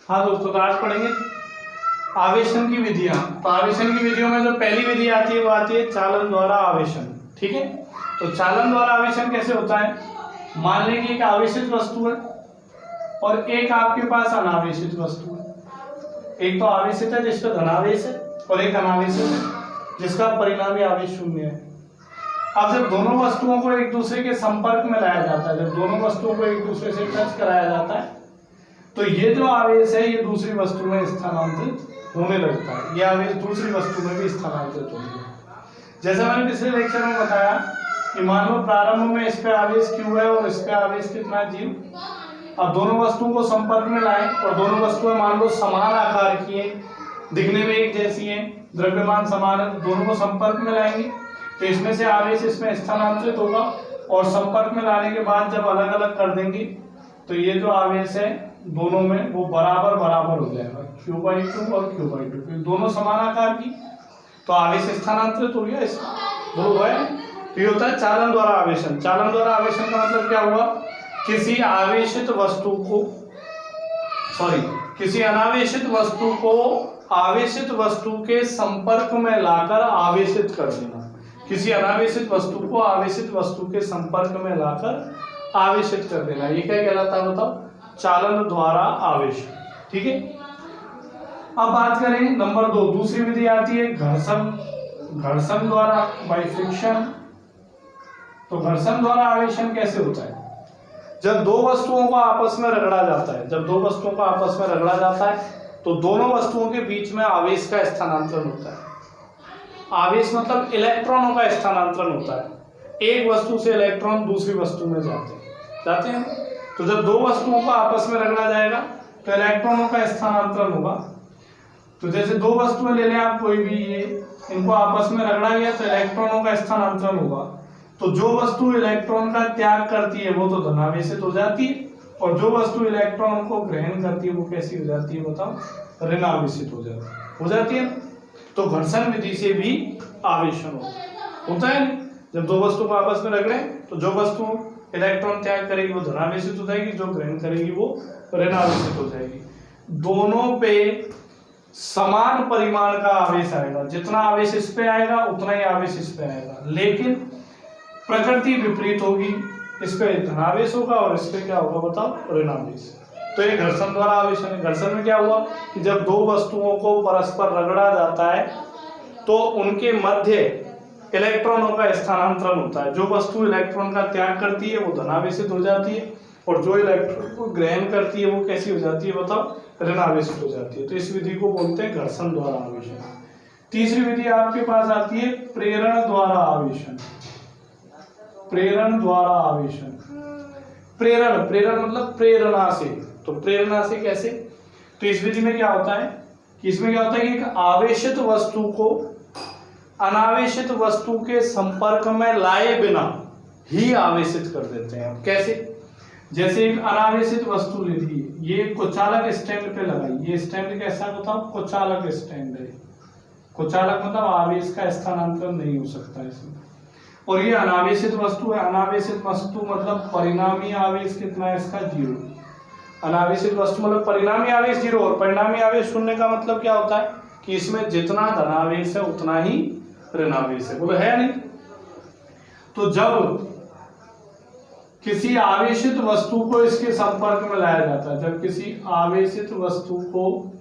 हाँ दोस्तों, तो आज पढ़ेंगे आवेशन की विधियां। तो आवेशन की विधियों में जो पहली विधि आती है वो आती है चालन द्वारा आवेशन। ठीक है, तो चालन द्वारा आवेशन कैसे होता है? मान लें कि एक आवेशित वस्तु है और एक आपके पास अनावेशित वस्तु है। एक तो आवेशित है जिसका धनावेश है और एक अनावेशित है जिसका परिणामी आवेश शून्य है। अब जब दोनों वस्तुओं को एक दूसरे के संपर्क में लाया जाता है, जब दोनों वस्तुओं को एक दूसरे से टच कराया जाता है, तो ये जो आवेश है ये दूसरी वस्तु में स्थानांतरित होने लगता है। ये आवेश दूसरी वस्तु में भी स्थानांतरित होती है। जैसा मैंने पिछले लेक्चर में बताया कि मान लो प्रारंभ में इस पे आवेश Q है और इस पे आवेश कितना G। अब दोनों वस्तुओं को संपर्क में लाएं और दोनों वस्तुएं मान लो समान आकार की हैं, दिखने में एक जैसी हैं, द्रव्यमान समान है, दोनों को संपर्क में लाएंगे तो इसमें से आवेश इसमें स्थानांतरित होगा और संपर्क में लाने के बाद जब अलग अलग कर देंगे तो ये जो आवेश है दोनों में वो बराबर बराबर हो जाएगा, Q/2 और Q/2, दोनों समान आकार की, तो आवेश स्थानांतरित हो गया। इसका वो है, तो ये होता है चालन द्वारा आवेशन। चालन द्वारा आवेशन का मतलब क्या हुआ? किसी अनावेशित वस्तु को आवेशित वस्तु के संपर्क में लाकर आवेशित कर देना। किसी अनावेशित वस्तु को आवेशित वस्तु के संपर्क में लाकर आवेशित कर देना, ये क्या कहलाता है बताओ? चालन द्वारा आवेश। ठीक है, अब बात करें नंबर 2, दूसरी विधि आती है घर्षण द्वारा बाय फ्रिक्शन। तो घर्षण द्वारा आवेशन कैसे होता है? जब दो वस्तुओं को आपस में रगड़ा जाता है, तो दोनों वस्तुओं के बीच में आवेश का स्थानांतरण होता है। आवेश मतलब इलेक्ट्रॉनों का स्थानांतरण होता है। एक वस्तु से इलेक्ट्रॉन दूसरी वस्तु में जाते हैं। तो जब दो वस्तुओं को आपस में रगड़ा जाएगा तो इलेक्ट्रॉनों का स्थानांतरण होगा। तो जैसे दो वस्तुएं ले लें आप कोई भी, ये इनको आपस में रगड़ा गया तो इलेक्ट्रॉनों का स्थानांतरण होगा। तो जो वस्तु इलेक्ट्रॉन का त्याग करती है वो तो धनावेशित हो जाती है, और जो वस्तु इलेक्ट्रॉन को ग्रहण करती है वो कैसी हो जाती है बताओ? ऋणावेशित हो जाती है। तो घर्षण विधि से भी आवेशन होता है। जब दो वस्तु को आपस में रगड़े तो जो वस्तु इलेक्ट्रॉन त्याग करेगी वो धनावेशित हो जाएगी, जो ग्रहण करेगी वो ऋणावेशित हो जाएगी। दोनों पे समान परिमाण का आवेश आएगा, जितना आवेश इस पे आएगा उतना ही आवेश इस पे आएगा, लेकिन प्रकृति विपरीत होगी। इस पे धनावेश होगा और इस पे क्या होगा बताओ? ऋणावेश। तो ये घर्षण द्वारा आवेशन है। घर्षण में क्या हुआ कि जब दो वस्तुओं को परस्पर रगड़ा जाता है तो उनके मध्य इलेक्ट्रॉनों का स्थानांतरण होता है। जो वस्तु इलेक्ट्रॉन का त्याग करती है वो धनावेशित हो जाती है, और जो इलेक्ट्रॉन को ग्रहण करती है वो कैसी हो जाती है बताओ? ऋणावेशित हो जाती है। तो इस विधि को बोलते हैं घर्षण द्वारा आवेशन। तीसरी विधि आपके पास आती है प्रेरण द्वारा आवेशन। प्रेरण मतलब प्रेरणा से। तो प्रेरणा से कैसे? तो इस विधि में क्या होता है कि इसमें क्या होता है कि एक आवेशित वस्तु को अनावेशित वस्तु के संपर्क में लाए बिना ही आवेशित कर देते हैं। कैसे? जैसे एक अनावेशित वस्तु ले ली, ये कुचालक स्टैंड पे लगाई। ये स्टैंड कैसा बताओ? कुचालक स्टैंड है। कुचालक मतलब आवेश का स्थानांतरण नहीं हो सकता इसमें। और ये अनावेशित वस्तु है। अनावेशित वस्तु मतलब परिणामी आवेश कितना है इसका? 0। अनावेशित वस्तु मतलब परिणामी आवेश 0 और परिणामी आवेश 0 का मतलब क्या होता है कि इसमें जितना धनावेश है उतना ही ऋणावेश है। बोलो है नहीं? तो जब किसी आवेशित वस्तु को इसके संपर्क में लाया जाता है, जब किसी आवेशित वस्तु को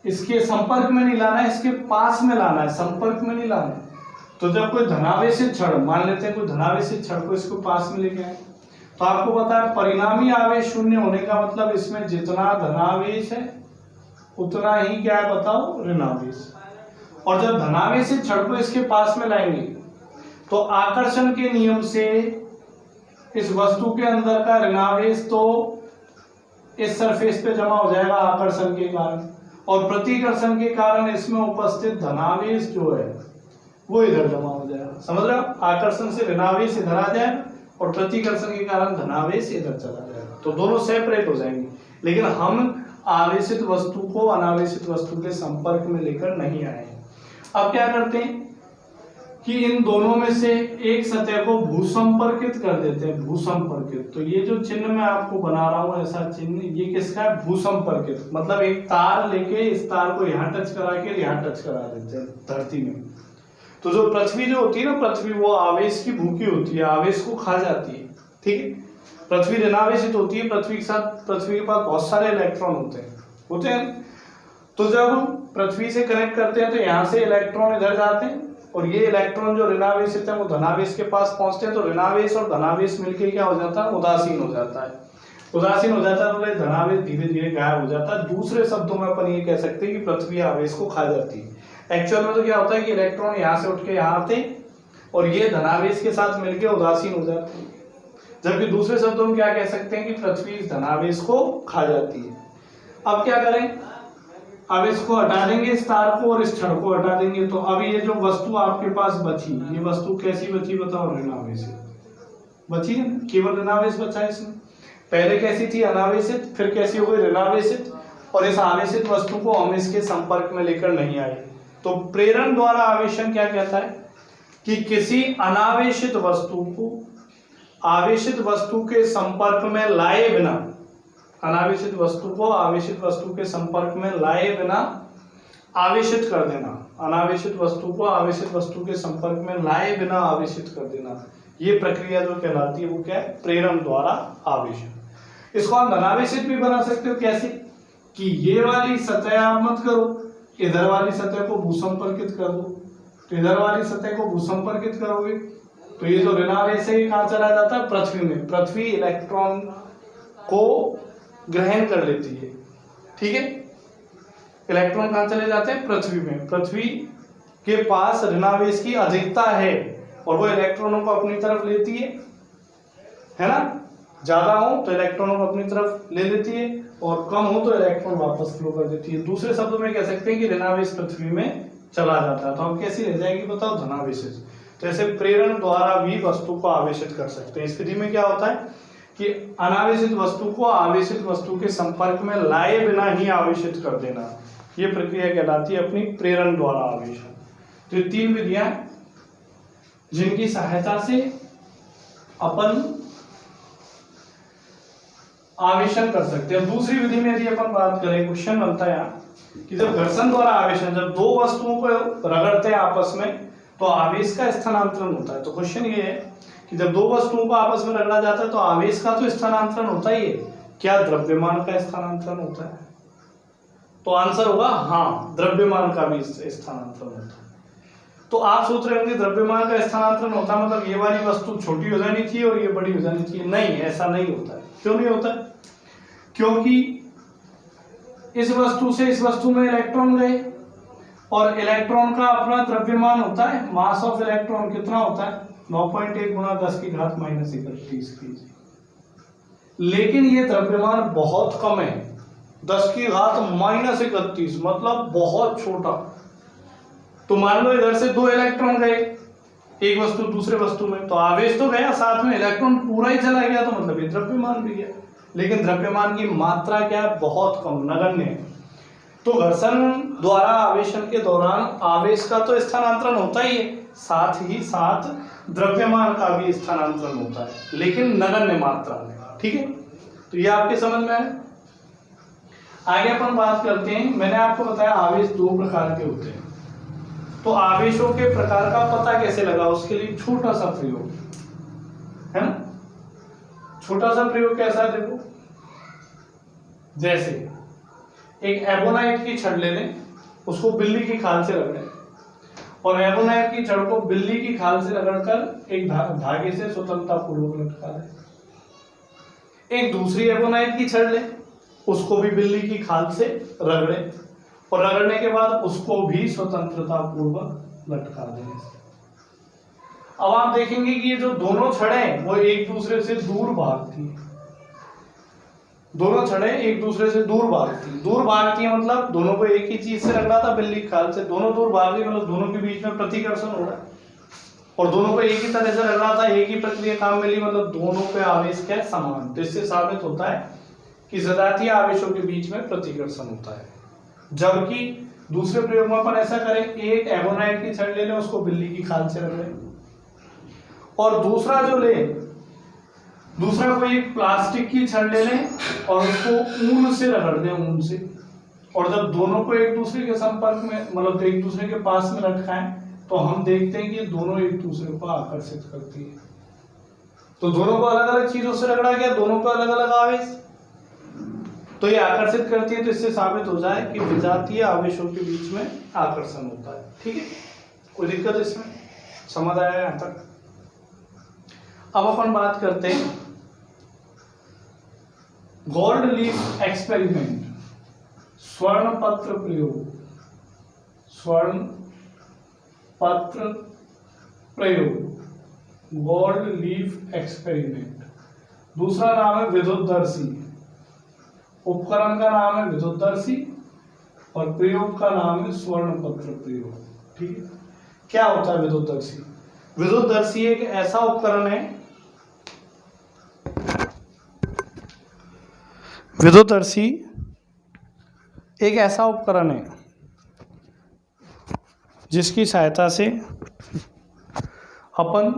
इसके संपर्क में नहीं लाना है, इसके पास में लाना है, संपर्क में नहीं लाना है। तो जब कोई धनावेशित क्षण, मान लेते हैं कोई धनावेशित क्षण को इसको पास में लेके आए, तो आपको पता है परिणामी आवेश 0 होने का मतलब इसमें जितना धनावेश है उतना ही क्या है बताओ? ऋणावेश। और जब धनावेशित क्षण को इसके पास में लाएंगे तो आकर्षण के नियम से इस वस्तु के अंदर का ऋणावेश तो इस सरफेस पे जमा हो जाएगा आकर्षण के कारण, और प्रतिकर्षण के कारण इसमें उपस्थित धनावेश जो है वो इधर जमा हो जाएगा। समझ रहे हो? आकर्षण से ऋणावेश इधर आ जाएगा और प्रतिकर्षण के कारण धनावेश इधर चला जाएगा, तो दोनों सेपरेट हो जाएंगे। लेकिन हम आवेशित वस्तु को अनावेशित वस्तु के संपर्क में लेकर नहीं आए हैं। अब क्या करते हैं? कि इन दोनों में से एक सतह को भूसंपर्कित कर देते हैं, भूसंपर्कित। तो ये जो चिन्ह मैं आपको बना रहा हूं ऐसा चिन्ह, ये किसका है? भूसंपर्कित। मतलब एक तार लेके इस तार को यहाँ टच करा के यहाँ टच करा देते हैं धरती में। तो जो पृथ्वी जो होती है ना, पृथ्वी वो आवेश की भूखी होती है, आवेश को खा जाती है, ठीक है। पृथ्वी ऋणावेशित होती है, पृथ्वी के साथ पृथ्वी के पास बहुत सारे इलेक्ट्रॉन होते हैं। तो जब पृथ्वी से कनेक्ट करते हैं तो यहाँ से इलेक्ट्रॉन इधर जाते हैं और ये इलेक्ट्रॉन जो ऋणावेशित है वो धनावेश के पास पहुंचते हैं। तो ऋणावेश और धनावेश मिलकर क्या हो जाता है? उदासीन हो जाता है। उदासीन हो जाता है तो धनावेश धीरे धीरे गायब हो जाता है। दूसरे शब्दों में अपन ये कह सकते हैं कि पृथ्वी आवेश को खा जाती है। एक्चुअल में तो क्या होता है कि इलेक्ट्रॉन यहाँ से उठ के यहाँ आते हैं और ये धनावेश के साथ मिलकर उदासीन हो जाते हैं। जबकि दूसरे शब्दों में क्या कह सकते हैं कि पृथ्वी इस धनावेश को खा जाती है। अब क्या करें? अब इसको हटा देंगे, इस तार को, और इस छड़ को हटा देंगे। तो अब ये जो वस्तु आपके पास बची, ये वस्तु कैसी बची बताओ? ऋणावेशित बची है, केवल ऋणावेश बचा है इसमें। पहले कैसी थी? अनावेशित, फिर कैसी हो गई? ऋणावेशित। और इस आवेशित वस्तु को हम इसके संपर्क में लेकर नहीं आए। तो प्रेरण द्वारा आवेशन क्या कहता है कि किसी अनावेशित वस्तु को आवेशित वस्तु के संपर्क में लाए बिना, अनावेशित वस्तु को आवेशित वस्तु के संपर्क में लाए बिना आवेशित कर देना। अनावेशित वस्तु को आवेशित वस्तु के संपर्क में लाए बिना आवेशित कर देना, ये प्रक्रिया जो कहलाती है वो क्या है? प्रेरण द्वारा आवेशन। इसको हम धनावेशित भी बना सकते हो। कैसे? कि ये वाली सतह आप मत करो, इधर वाली सतह को भूसंपर्कित कर दो। तो इधर वाली सतह को भूसंपर्कित करोगे तो ये जो ऋणावेश है कहाँ चला जाता है? पृथ्वी में। पृथ्वी इलेक्ट्रॉन को ग्रहण कर लेती है, ठीक है। इलेक्ट्रॉन कहाँ चले जाते हैं? पृथ्वी में। पृथ्वी के पास ऋणावेश की अधिकता है और वो इलेक्ट्रॉनों को अपनी तरफ लेती है ना। ज्यादा हो तो इलेक्ट्रॉनों को अपनी तरफ ले लेती है और कम हो तो इलेक्ट्रॉन वापस फ्लो कर देती है। दूसरे शब्दों में कह सकते हैं कि ऋणावेश पृथ्वी में चला जाता है। तो हम कैसी रह जाएगी बताओ? धनावेशित। तो ऐसे प्रेरण द्वारा भी वस्तु को आवेशित कर सकते हैं। इस विधि में क्या होता है कि अनावेशित वस्तु को आवेशित वस्तु के संपर्क में लाए बिना ही आवेशित कर देना, ये प्रक्रिया कहलाती है अपनी प्रेरण द्वारा आवेशन। तो ये तीन विधियां जिनकी सहायता से अपन आवेशन कर सकते हैं। दूसरी विधि में यदि अपन बात करें, क्वेश्चन बनता है यहाँ कि जब घर्षण द्वारा आवेशन, जब दो वस्तुओं को रगड़ते हैं आपस में तो आवेश का स्थानांतरण होता है। तो क्वेश्चन ये है कि जब दो वस्तुओं को आपस में रगड़ा जाता है तो आवेश का तो स्थानांतरण होता ही है, क्या द्रव्यमान का स्थानांतरण होता है? तो आंसर होगा हाँ, द्रव्यमान का भी स्थानांतरण होता है। तो आप सोच रहे होंगे द्रव्यमान का स्थानांतरण होता है मतलब ये वाली वस्तु छोटी हो जानी चाहिए और ये बड़ी हो जानी चाहिए। नहीं, ऐसा नहीं होता है। क्यों नहीं होता है? क्योंकि इस वस्तु से इस वस्तु में इलेक्ट्रॉन गए और इलेक्ट्रॉन का अपना द्रव्यमान होता है, मास ऑफ इलेक्ट्रॉन कितना होता है? 9.1 गुणा 10 की घात -31 कीजिए। लेकिन ये द्रव्यमान बहुत कम है, 10 की घात -31, मतलब बहुत छोटा। तो मान लो इधर से दो इलेक्ट्रॉन गए एक वस्तु दूसरे वस्तु में, तो आवेश तो गया, साथ में इलेक्ट्रॉन पूरा ही चला गया, तो मतलब ये द्रव्यमान भी गया। लेकिन द्रव्यमान की मात्रा क्या है? बहुत कम, नगण्य है। तो घर्षण द्वारा आवेशन के दौरान आवेश का तो स्थानांतरण होता ही है, साथ ही साथ द्रव्यमान का भी स्थानांतरण होता है, लेकिन नगण्य मात्रा में, ठीक है। तो ये आपके समझ में है। आगे अपन बात करते हैं। मैंने आपको बताया आवेश दो प्रकार के होते हैं। तो आवेशों के प्रकार का पता कैसे लगा, उसके लिए छोटा सा प्रयोग है ना। छोटा सा प्रयोग कैसा है देखो, जैसे एक एबोनाइट की छड़ ले लें, उसको बिल्ली की खाल से रगड़ें और एबोनाइट की छड़ को बिल्ली की खाल से रगड़कर एक धागे से स्वतंत्रता पूर्वक लटका दें। एक दूसरी एबोनाइट की छड़ लें, उसको भी बिल्ली की खाल से रगड़ें और रगड़ने के बाद उसको भी स्वतंत्रता पूर्वक लटका दें। अब आप देखेंगे कि ये जो दोनों छड़ें वो एक दूसरे से दूर भागती हैं। दोनों छड़ें एक दूसरे से दूर भागती है मतलब दोनों को एक ही चीज से रगड़ा था, बिल्ली की खाल से, दोनों दूर भाग गई, मतलब दोनों के बीच में प्रतिकर्षण हो रहा है और दोनों को एक ही तरह से रगड़ा था, एक ही प्रक्रिया काम मिली, मतलब दोनों पे आवेश क्या समान। तो इससे साबित होता है कि सजातीय आवेशों के बीच में प्रतिकर्षण होता है। जबकि दूसरे प्रयोग में अपन ऐसा करें, एक एबोनाइट की छड़ ले लें, उसको बिल्ली की खाल से रगड़ें, और दूसरा कोई एक प्लास्टिक की छड़ ले लें और उसको ऊन से रगड़ दें, ऊन से। और जब दोनों को एक दूसरे के संपर्क में, मतलब एक दूसरे के पास में रखाएं, तो हम देखते हैं कि दोनों एक दूसरे को आकर्षित करती है। तो दोनों को अलग अलग चीजों से रगड़ा गया, दोनों को अलग अलग आवेश, तो ये आकर्षित करती है। तो इससे साबित हो जाए कि विजातीय आवेशों के बीच में आकर्षण होता है। ठीक है, कोई दिक्कत इसमें? समझ आया यहां तक? अब अपन बात करते हैं गोल्ड लीफ एक्सपेरिमेंट, स्वर्ण पत्र प्रयोग। स्वर्ण पत्र प्रयोग, गोल्ड लीफ एक्सपेरिमेंट। दूसरा नाम है विद्युतदर्शी। उपकरण का नाम है विद्युतदर्शी और प्रयोग का नाम है स्वर्ण पत्र प्रयोग। ठीक है, क्या होता है विद्युतदर्शी? विद्युतदर्शी एक ऐसा उपकरण है, विद्युतदर्शी एक ऐसा उपकरण है जिसकी सहायता से अपन,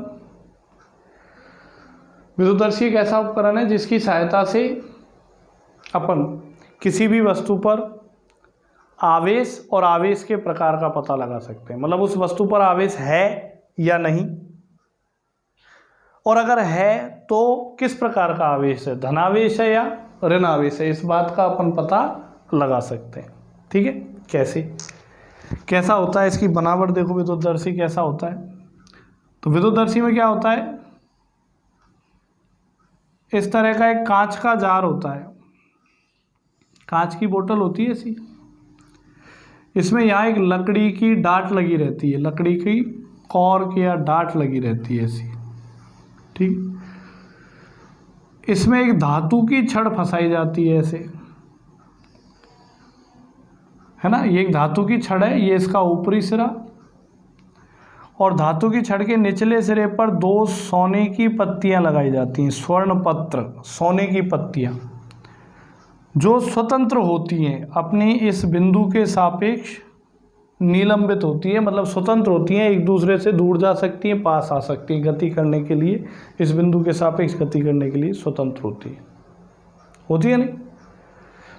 विद्युतदर्शी एक ऐसा उपकरण है जिसकी सहायता से अपन किसी भी वस्तु पर आवेश और आवेश के प्रकार का पता लगा सकते हैं। मतलब उस वस्तु पर आवेश है या नहीं, और अगर है तो किस प्रकार का आवेश है, धनावेश है या ऋणावेश है, इस बात का अपन पता लगा सकते हैं। ठीक है, कैसा होता है इसकी बनावट देखो, विद्युतदर्शी कैसा होता है। तो विद्युतदर्शी में क्या होता है, इस तरह का एक कांच का जार होता है, कांच की बोतल होती है ऐसी, इसमें यहाँ एक लकड़ी की डाट लगी रहती है, लकड़ी की कॉर्क या डाट लगी रहती है ऐसी। ठीक, इसमें एक धातु की छड़ फंसाई जाती है ऐसे, है ना। ये एक धातु की छड़ है, ये इसका ऊपरी सिरा, और धातु की छड़ के निचले सिरे पर 2 सोने की पत्तियां लगाई जाती हैं, स्वर्ण पत्र, सोने की पत्तियां, जो स्वतंत्र होती हैं, अपनी इस बिंदु के सापेक्ष निलंबित होती है, मतलब स्वतंत्र होती हैं, एक दूसरे से दूर जा सकती हैं, पास आ सकती हैं, गति करने के लिए, इस बिंदु के सापेक्ष गति करने के लिए स्वतंत्र होती है नहीं।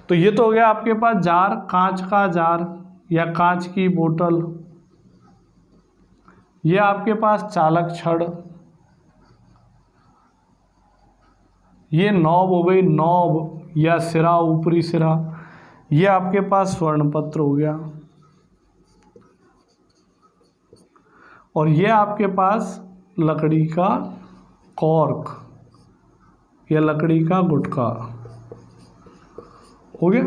तो ये तो हो गया आपके पास जार, कांच का जार या कांच की बोतल। ये आपके पास चालक छड़, ये नॉब हो गई, नॉब या सिरा, ऊपरी सिरा। ये आपके पास स्वर्ण पत्र हो गया, और ये आपके पास लकड़ी का कॉर्क या लकड़ी का गुटका हो गया।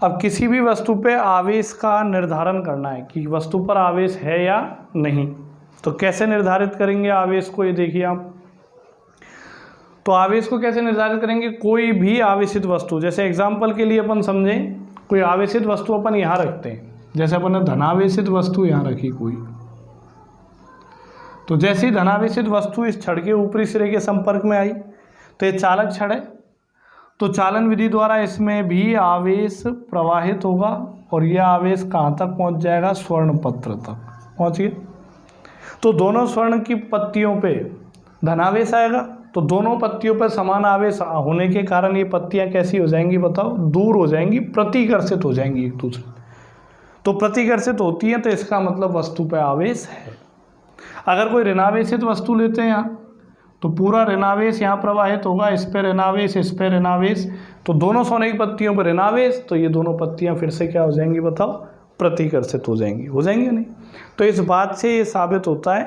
अब किसी भी वस्तु पे आवेश का निर्धारण करना है कि वस्तु पर आवेश है या नहीं, तो कैसे निर्धारित करेंगे आवेश को, ये देखिए आप। तो आवेश को कैसे निर्धारित करेंगे, कोई भी आवेशित वस्तु, जैसे एग्जाम्पल के लिए अपन समझें, कोई आवेशित वस्तु अपन यहाँ रखते हैं, जैसे अपन ने धनावेशित वस्तु यहाँ रखी कोई, तो जैसे ही धनावेशित वस्तु इस छड़ के ऊपरी सिरे के संपर्क में आई, तो ये चालक छड़ है, तो चालन विधि द्वारा इसमें भी आवेश प्रवाहित होगा, और यह आवेश कहाँ तक पहुँच जाएगा, स्वर्ण पत्र तक पहुँच गया। तो दोनों स्वर्ण की पत्तियों पे धनावेश आएगा, तो दोनों पत्तियों पर समान आवेश होने के कारण ये पत्तियाँ कैसी हो जाएंगी बताओ, दूर हो जाएंगी, प्रतिकर्षित हो जाएंगी एक दूसरे। तो प्रतिकर्षित होती है, तो इसका मतलब वस्तु पर आवेश है। अगर कोई ऋणावेशित वस्तु लेते हैं यहाँ, तो पूरा ऋणावेश यहाँ प्रवाहित होगा, इस पर ऋणावेश, इस पर ऋणावेश, तो दोनों सोने की पत्तियों पर ऋणावेश, तो ये दोनों पत्तियाँ फिर से क्या हो जाएंगी बताओ, प्रतिकर्षित हो जाएंगी या नहीं। तो इस बात से ये साबित होता है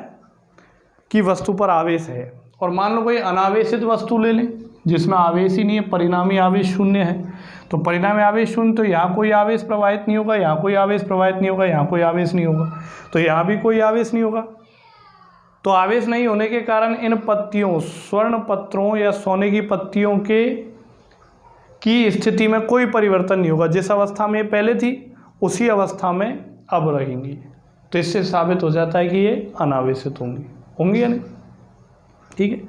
कि वस्तु पर आवेश है। और मान लो कोई अनावेशित वस्तु ले लें जिसमें आवेश ही नहीं है, परिणामी आवेश शून्य है, तो परिणामी आवेश शून्य, तो यहाँ कोई आवेश प्रवाहित नहीं होगा, यहाँ कोई आवेश प्रवाहित नहीं होगा, यहाँ कोई आवेश नहीं होगा, तो यहाँ भी कोई आवेश नहीं होगा। तो आवेश नहीं होने के कारण इन पत्तियों, स्वर्ण पत्रों या सोने की पत्तियों की स्थिति में कोई परिवर्तन नहीं होगा, जिस अवस्था में ये पहले थी उसी अवस्था में अब रहेंगी। तो इससे साबित हो जाता है कि ये अनावेशित होंगी या नहीं। ठीक है,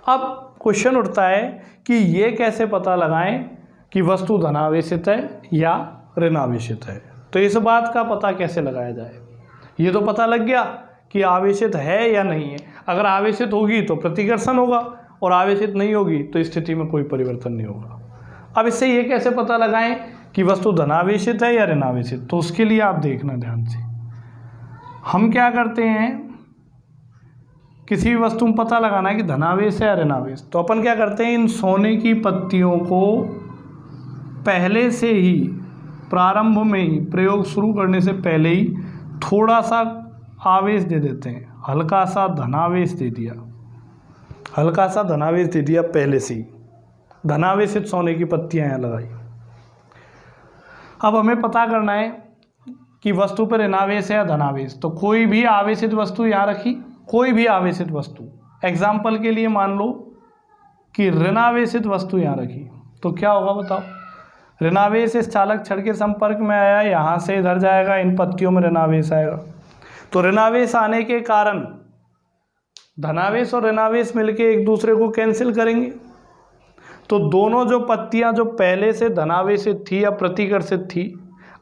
अब क्वेश्चन उठता है कि ये कैसे पता लगाएं कि वस्तु धनावेशित है या ऋणावेशित है। तो तो इस बात का पता कैसे लगाया जाए? ये तो पता लग गया कि आवेशित है या नहीं है। अगर आवेशित होगी तो प्रतिकर्षण होगा और आवेशित नहीं होगी तो स्थिति में कोई परिवर्तन नहीं होगा। अब इससे ये कैसे पता लगाएं कि वस्तु धनावेशित है या ऋणावेशित? तो उसके लिए आप देखना ध्यान से। हम क्या करते हैं, किसी भी वस्तु में पता लगाना है कि धनावेश है या ऋणावेश, तो अपन क्या करते हैं, इन सोने की पत्तियों को पहले से ही, प्रारंभ में ही, प्रयोग शुरू करने से पहले ही थोड़ा सा आवेश दे देते हैं, हल्का सा धनावेश दे दिया, हल्का सा धनावेश दे दिया पहले से ही, धनावेशित सोने की पत्तियां यहाँ लगाई। अब हमें पता करना है कि वस्तु पर ऋणावेश है या धनावेश। तो कोई भी आवेशित वस्तु यहाँ रखी, कोई भी आवेशित वस्तु, एग्जाम्पल के लिए मान लो कि ऋणावेशित वस्तु यहाँ रखी, तो क्या होगा बताओ? ऋणावेश इस चालक छड़ के संपर्क में आया, यहाँ से इधर जाएगा, इन पत्तियों में ऋणावेश आएगा। तो ऋणावेश आने के कारण धनावेश और ऋणावेश मिलके एक दूसरे को कैंसिल करेंगे। तो दोनों जो पत्तियां जो पहले से धनावेशित थी या प्रतिकर्षित थी,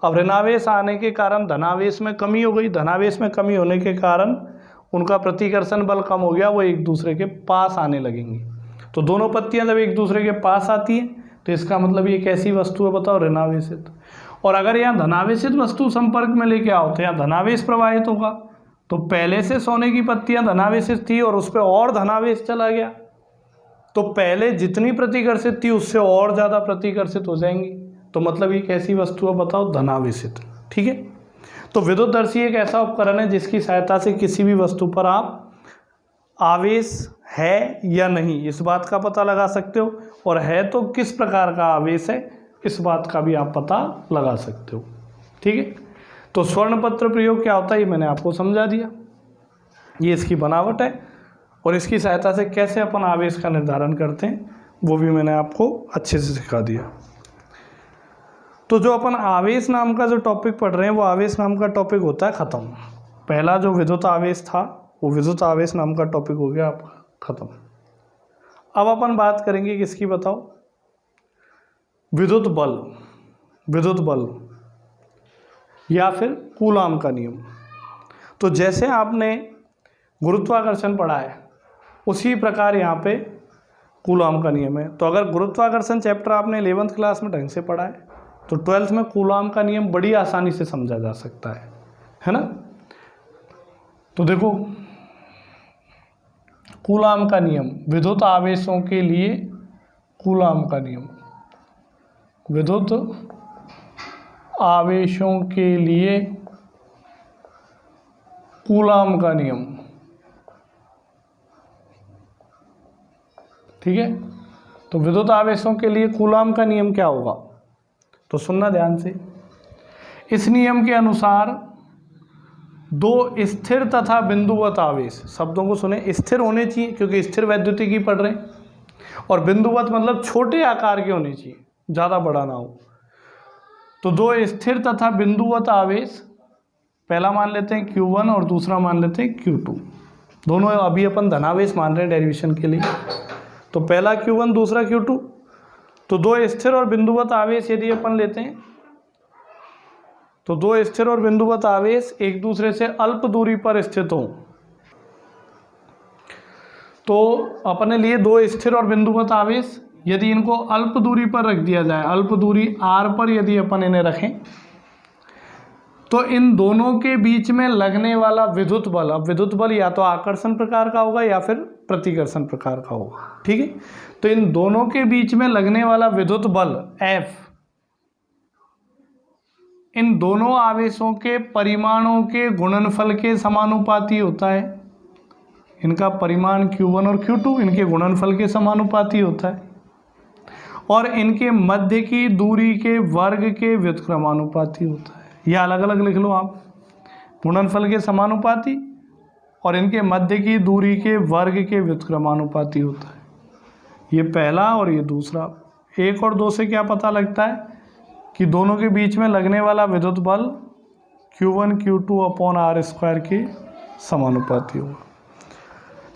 अब ऋणावेश आने के कारण धनावेश में कमी हो गई। धनावेश में कमी होने के कारण उनका प्रतिकर्षण बल कम हो गया, वो एक दूसरे के पास आने लगेंगी। तो दोनों पत्तियां जब एक दूसरे के पास आती हैं तो इसका मतलब ये कैसी वस्तु है बताओ? ऋणावेशित। और अगर यहाँ धनावेशित वस्तु संपर्क में लेके आओ तो यहाँ धनावेश प्रवाहित होगा। तो पहले से सोने की पत्तियां धनावेशित थी और उस पर और धनावेश चला गया, तो पहले जितनी प्रतिकर्षित थी उससे और ज़्यादा प्रतिकर्षित हो जाएंगी। तो मतलब ये कैसी वस्तु है बताओ? धनावेशित। ठीक है। तो विद्युतदर्शी एक ऐसा उपकरण है जिसकी सहायता से किसी भी वस्तु पर आप आवेश है या नहीं इस बात का पता लगा सकते हो, और है तो किस प्रकार का आवेश है इस बात का भी आप पता लगा सकते हो। ठीक है। तो स्वर्णपत्र प्रयोग क्या होता है ये मैंने आपको समझा दिया। ये इसकी बनावट है और इसकी सहायता से कैसे अपन आवेश का निर्धारण करते हैं वो भी मैंने आपको अच्छे से सिखा दिया। तो जो अपन आवेश नाम का जो टॉपिक पढ़ रहे हैं वो आवेश नाम का टॉपिक होता है ख़त्म। पहला जो विद्युत आवेश था वो विद्युत आवेश नाम का टॉपिक हो गया आपका ख़त्म। अब अपन बात करेंगे किसकी बताओ? विद्युत बल, विद्युत बल या फिर कूलाम का नियम। तो जैसे आपने गुरुत्वाकर्षण पढ़ा है उसी प्रकार यहाँ पे कूलाम का नियम है। तो अगर गुरुत्वाकर्षण चैप्टर आपने 11th क्लास में ढंग से पढ़ा है तो 12th में कूलाम का नियम बड़ी आसानी से समझा जा सकता है ना। तो देखो कूलाम का नियम, विद्युत आवेशों के लिए कूलाम का नियम, विद्युत आवेशों के लिए कूलाम का नियम। ठीक है। तो विद्युत आवेशों के लिए कूलाम का नियम क्या होगा? तो सुनना ध्यान से। इस नियम के अनुसार दो स्थिर तथा बिंदुवत आवेश, शब्दों को सुने, स्थिर होने चाहिए क्योंकि स्थिर वैद्युतिकी पढ़ रहे हैं, और बिंदुवत मतलब छोटे आकार के होने चाहिए, ज़्यादा बड़ा ना हो। तो दो स्थिर तथा बिंदुवत आवेश, पहला मान लेते हैं Q1 और दूसरा मान लेते हैं Q2। दोनों अभी अपन धनावेश मान रहे हैं डेरिवेशन के लिए। तो पहला Q1 दूसरा Q2। तो दो स्थिर और बिंदुवत आवेश यदि अपन लेते हैं तो दो स्थिर और बिंदुवत आवेश एक दूसरे से अल्प दूरी पर स्थित हों तो अपने लिए दो स्थिर और बिंदुवत आवेश यदि इनको अल्प दूरी पर रख दिया जाए, अल्प दूरी r पर यदि अपन इन्हें रखें तो इन दोनों के बीच में लगने वाला विद्युत बल, अब विद्युत बल या तो आकर्षण प्रकार का होगा या फिर प्रतिकर्षण प्रकार का होगा। ठीक है। तो इन दोनों के बीच में लगने वाला विद्युत बल F इन दोनों आवेशों के परिमाणों के गुणनफल के समानुपाती होता है। इनका परिमाण Q1 और Q2 इनके गुणनफल के समानुपाती होता है, और इनके मध्य की दूरी के वर्ग के व्युत्क्रमानुपाती होता है। यह अलग अलग लिख लो आप, गुणनफल के समानुपाती और इनके मध्य की दूरी के वर्ग के व्युत्क्रमानुपाती होता है। ये पहला और ये दूसरा। 1 और 2 से क्या पता लगता है कि दोनों के बीच में लगने वाला विद्युत बल Q1 Q2 अपॉन r² के समानुपाती होगा।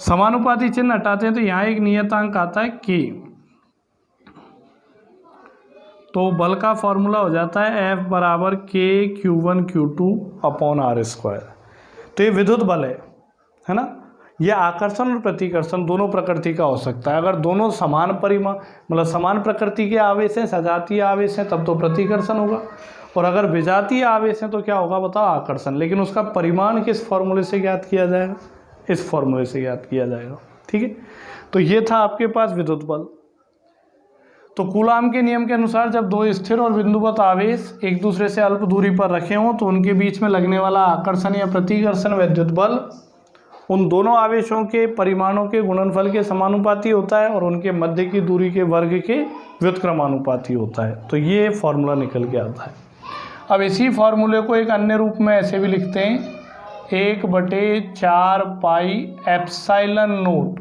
समानुपाती चिन्ह हटाते हैं तो यहाँ एक नियतांक आता है K। तो बल का फॉर्मूला हो जाता है F बराबर K(Q1Q2)/r²। तो ये विद्युत बल है ना। ये आकर्षण और प्रतिकर्षण दोनों प्रकृति का हो सकता है। अगर दोनों समान परिमाण मतलब समान प्रकृति के आवेश हैं, सजातीय आवेश हैं, तब तो प्रतिकर्षण होगा, और अगर विजातीय आवेश हैं तो क्या होगा बताओ, आकर्षण। लेकिन उसका परिमाण किस फॉर्मूले से ज्ञात किया जाएगा, इस फॉर्मूले से ज्ञात किया जाएगा। ठीक है, तो ये था आपके पास विद्युत बल। तो कूलाम के नियम के अनुसार जब दो स्थिर और बिंदुवत आवेश एक दूसरे से अल्प दूरी पर रखे हों तो उनके बीच में लगने वाला आकर्षण या प्रतिकर्षण विद्युत बल उन दोनों आवेशों के परिमाणों के गुणनफल के समानुपाती होता है और उनके मध्य की दूरी के वर्ग के व्युत्क्रमानुपाती होता है। तो ये फॉर्मूला निकल के आता है। अब इसी फॉर्मूले को एक अन्य रूप में ऐसे भी लिखते हैं, 1/4 पाई एप्सिलॉन नोट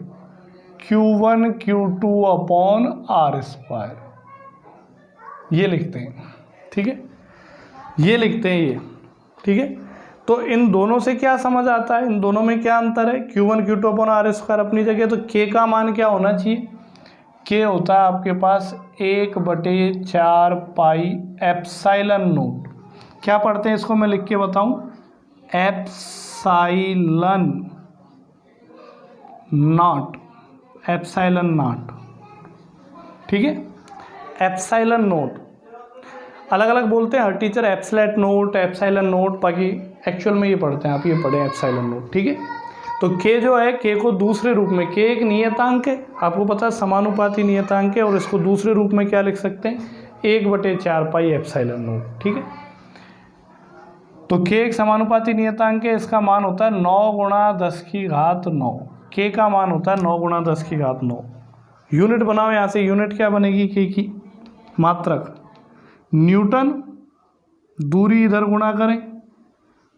Q1Q2/r², ये लिखते हैं। ठीक है, ये लिखते हैं ये। ठीक है, तो इन दोनों से क्या समझ आता है, इन दोनों में क्या अंतर है। Q1Q2/r² अपनी जगह, तो K का मान क्या होना चाहिए, K होता है आपके पास 1/4 पाई एप्सिलॉन नोट। क्या पढ़ते हैं इसको मैं लिख के बताऊं, एप्सिलॉन नॉट, एप्सिलॉन नॉट। ठीक है, एप्सिलॉन नोट अलग अलग बोलते हैं हर teacher, epsilon nought, epsilon nought, बाकी एक्चुअल में ये पढ़ते हैं, आप ये पढ़ें एप्सिलॉन नोट। ठीक है, तो K जो है, K को दूसरे रूप में, K एक नियतांक है, आपको पता है समानुपाती नियतांक है, और इसको दूसरे रूप में क्या लिख सकते हैं, 1/4 पाई एप्सिलॉन नोट। ठीक है, तो K एक समानुपाती नियतांक है, इसका मान होता है 9 × 10⁹। K का मान होता है 9 × 10⁹। यूनिट बनाओ यहाँ से, यूनिट क्या बनेगी K की, मात्रक। न्यूटन, दूरी इधर गुणा करें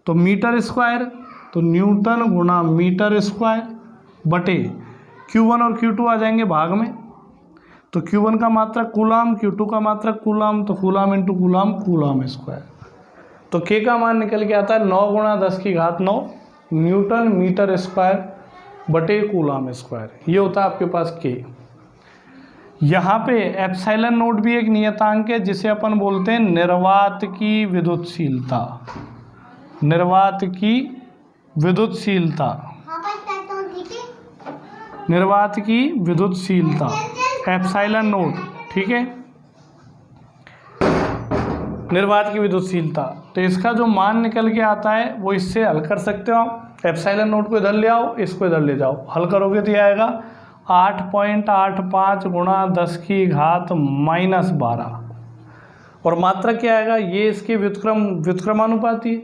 तो मीटर स्क्वायर, तो न्यूटन गुणा मीटर स्क्वायर बटे Q1 और Q2 आ जाएंगे भाग में, तो Q1 का मात्रक कूलाम, Q2 का मात्रक कूलाम, तो coulomb into coulomb, coulomb square. तो K का मान निकल के आता है 9 × 10⁹ न्यूटन मीटर स्क्वायर बटे कूलाम स्क्वायर। ये होता है आपके पास K। यहाँ पे एप्सिलॉन नोट भी एक नियतांक है जिसे अपन बोलते हैं निर्वात की विद्युतशीलता, निर्वात की विद्युतशीलता, निर्वात की विद्युतशीलता एप्सिलॉन नोट। ठीक है, निर्वात की विद्युतशीलता, तो इसका जो मान निकल के आता है वो इससे हल कर सकते हो आप। एप्सिलॉन नोट को इधर ले आओ, इसको इधर ले जाओ, हल करोगे तो ये आएगा 8.85 × 10⁻⁻12, और मात्रक क्या आएगा, ये इसके व्युत्क्रमानुपाती,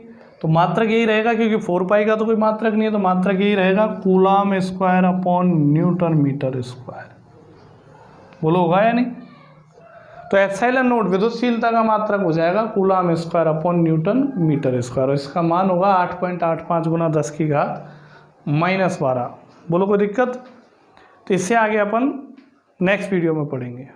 तो मात्रक यही रहेगा क्योंकि 4 पाई का तो कोई मात्रक नहीं है, तो मात्रक यही रहेगा कूलाम स्क्वायर/न्यूटन मीटर स्क्वायर। बोलो होगा या नहीं। तो एप्सिलॉन नोट विद्युतशीलता का मात्रक हो जाएगा कूलाम स्क्वायर/न्यूटन मीटर स्क्वायर, और इसका मान होगा 8.85 × 10⁻⁻12। बोलो कोई दिक्कत। तो इससे आगे अपन नेक्स्ट वीडियो में पढ़ेंगे।